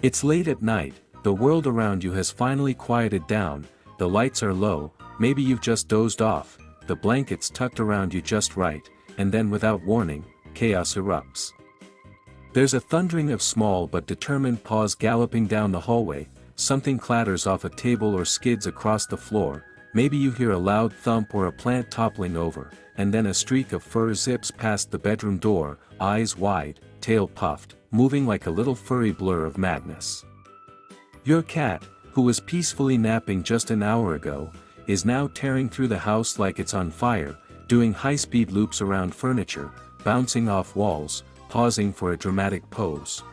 It's late at night, the world around you has finally quieted down, the lights are low, maybe you've just dozed off, the blanket's tucked around you just right, and then without warning, chaos erupts. There's a thundering of small but determined paws galloping down the hallway, something clatters off a table or skids across the floor, maybe you hear a loud thump or a plant toppling over, and then a streak of fur zips past the bedroom door, eyes wide, tail puffed, moving like a little furry blur of madness. Your cat, who was peacefully napping just an hour ago, is now tearing through the house like it's on fire, doing high-speed loops around furniture, bouncing off walls, pausing for a dramatic pose.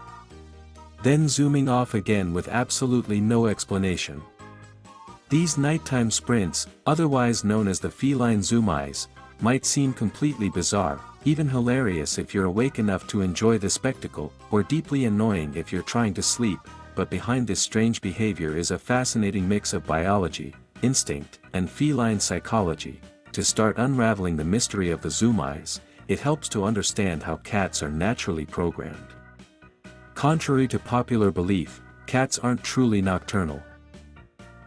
Then zooming off again with absolutely no explanation. These nighttime sprints, otherwise known as the feline zoomies, might seem completely bizarre, even hilarious if you're awake enough to enjoy the spectacle, or deeply annoying if you're trying to sleep, but behind this strange behavior is a fascinating mix of biology, instinct, and feline psychology. To start unraveling the mystery of the zoomies, it helps to understand how cats are naturally programmed. Contrary to popular belief, cats aren't truly nocturnal.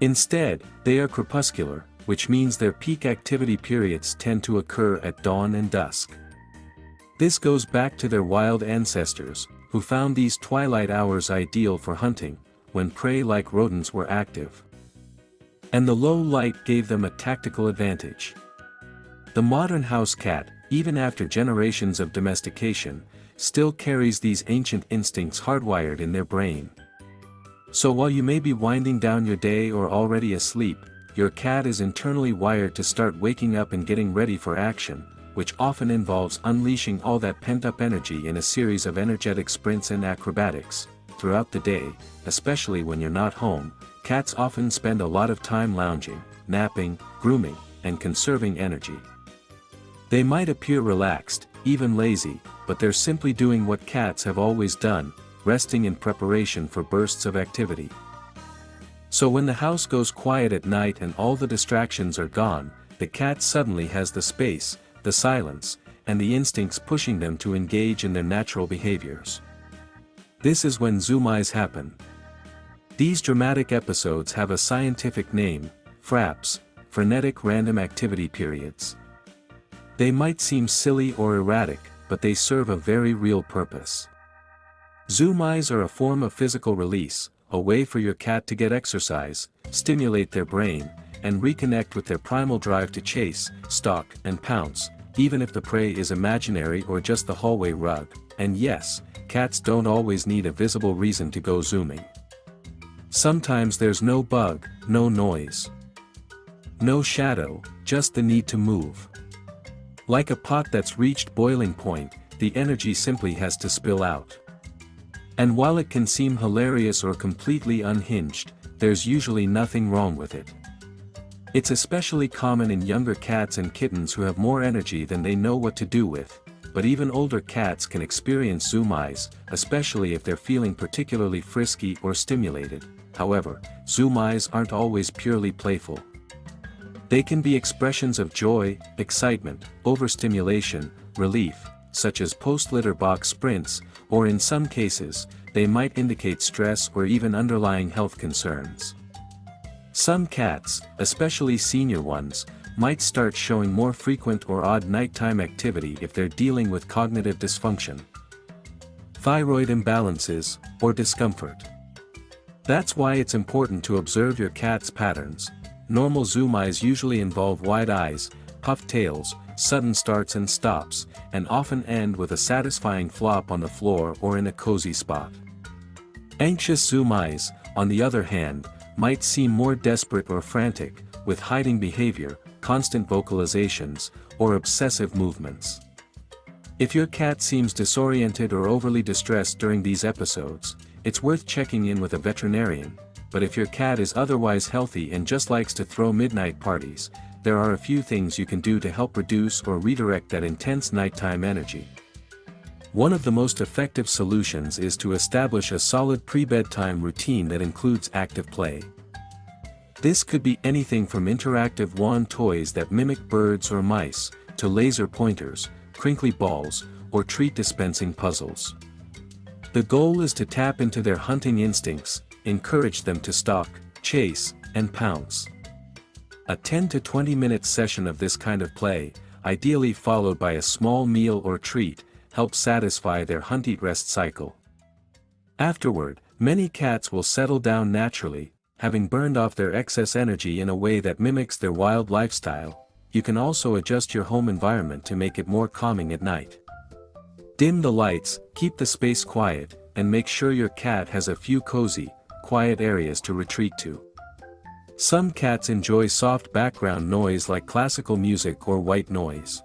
Instead, they are crepuscular, which means their peak activity periods tend to occur at dawn and dusk. This goes back to their wild ancestors, who found these twilight hours ideal for hunting, when prey like rodents were active. And the low light gave them a tactical advantage. The modern house cat, even after generations of domestication, still carries these ancient instincts hardwired in their brain. So while you may be winding down your day or already asleep, your cat is internally wired to start waking up and getting ready for action, which often involves unleashing all that pent-up energy in a series of energetic sprints and acrobatics. Throughout the day, especially when you're not home, cats often spend a lot of time lounging, napping, grooming, and conserving energy. They might appear relaxed, even lazy, but they're simply doing what cats have always done, resting in preparation for bursts of activity. So when the house goes quiet at night and all the distractions are gone, the cat suddenly has the space, the silence, and the instincts pushing them to engage in their natural behaviors. This is when zoomies happen. These dramatic episodes have a scientific name, FRAPs, frenetic random activity periods. They might seem silly or erratic, but they serve a very real purpose. Zoomies are a form of physical release, a way for your cat to get exercise, stimulate their brain, and reconnect with their primal drive to chase, stalk, and pounce, even if the prey is imaginary or just the hallway rug. And yes, cats don't always need a visible reason to go zooming. Sometimes there's no bug, no noise, no shadow, just the need to move. Like a pot that's reached boiling point, the energy simply has to spill out. And while it can seem hilarious or completely unhinged, there's usually nothing wrong with it. It's especially common in younger cats and kittens who have more energy than they know what to do with, but even older cats can experience zoomies, especially if they're feeling particularly frisky or stimulated. However, zoomies aren't always purely playful. They can be expressions of joy, excitement, overstimulation, relief, such as post-litter box sprints, or in some cases, they might indicate stress or even underlying health concerns. Some cats, especially senior ones, might start showing more frequent or odd nighttime activity if they're dealing with cognitive dysfunction, thyroid imbalances, or discomfort. That's why it's important to observe your cat's patterns. Normal zoomies usually involve wide eyes, puffed tails, sudden starts and stops, and often end with a satisfying flop on the floor or in a cozy spot. Anxious zoomies, on the other hand, might seem more desperate or frantic, with hiding behavior, constant vocalizations, or obsessive movements. If your cat seems disoriented or overly distressed during these episodes, it's worth checking in with a veterinarian, but if your cat is otherwise healthy and just likes to throw midnight parties, there are a few things you can do to help reduce or redirect that intense nighttime energy. One of the most effective solutions is to establish a solid pre-bedtime routine that includes active play. This could be anything from interactive wand toys that mimic birds or mice, to laser pointers, crinkly balls, or treat dispensing puzzles. The goal is to tap into their hunting instincts, encourage them to stalk, chase, and pounce. A 10 to 20 minute session of this kind of play, ideally followed by a small meal or treat, helps satisfy their hunt-eat-rest cycle. Afterward, many cats will settle down naturally, having burned off their excess energy in a way that mimics their wild lifestyle. You can also adjust your home environment to make it more calming at night. Dim the lights, keep the space quiet, and make sure your cat has a few cozy, quiet areas to retreat to. Some cats enjoy soft background noise like classical music or white noise.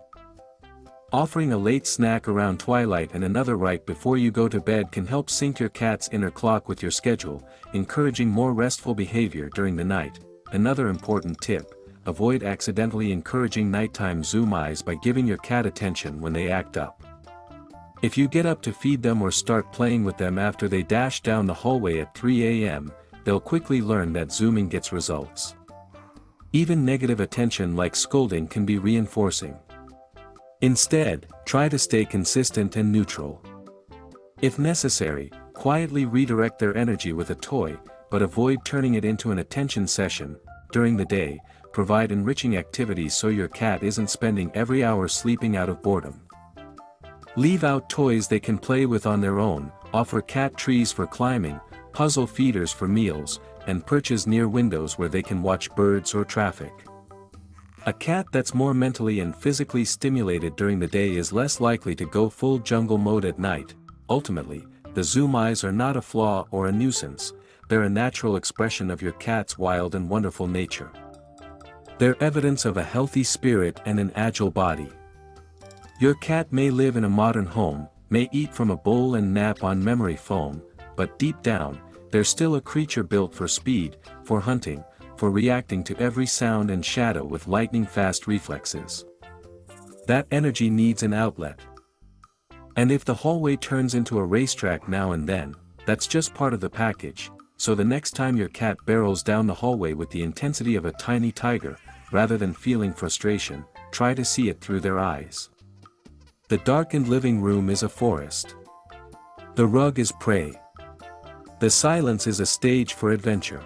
Offering a late snack around twilight and another right before you go to bed can help sync your cat's inner clock with your schedule, encouraging more restful behavior during the night. Another important tip: avoid accidentally encouraging nighttime zoom eyes by giving your cat attention when they act up. If you get up to feed them or start playing with them after they dash down the hallway at 3 a.m., they'll quickly learn that zooming gets results. Even negative attention like scolding can be reinforcing. Instead, try to stay consistent and neutral. If necessary, quietly redirect their energy with a toy, but avoid turning it into an attention session. During the day, provide enriching activities so your cat isn't spending every hour sleeping out of boredom. Leave out toys they can play with on their own, offer cat trees for climbing, puzzle feeders for meals, and perches near windows where they can watch birds or traffic. A cat that's more mentally and physically stimulated during the day is less likely to go full jungle mode at night. Ultimately, the zoom eyes are not a flaw or a nuisance, they're a natural expression of your cat's wild and wonderful nature. They're evidence of a healthy spirit and an agile body. Your cat may live in a modern home, may eat from a bowl and nap on memory foam, but deep down, they're still a creature built for speed, for hunting, for reacting to every sound and shadow with lightning-fast reflexes. That energy needs an outlet. And if the hallway turns into a racetrack now and then, that's just part of the package. So the next time your cat barrels down the hallway with the intensity of a tiny tiger, rather than feeling frustration, try to see it through their eyes. The darkened living room is a forest. The rug is prey. The silence is a stage for adventure.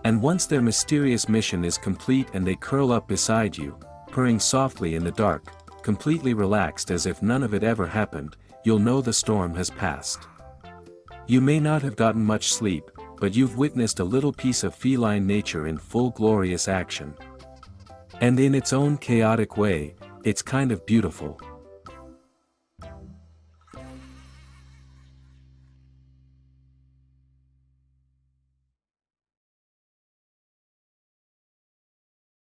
And once their mysterious mission is complete and they curl up beside you, purring softly in the dark, completely relaxed as if none of it ever happened, you'll know the storm has passed. You may not have gotten much sleep, but you've witnessed a little piece of feline nature in full glorious action. And in its own chaotic way, it's kind of beautiful.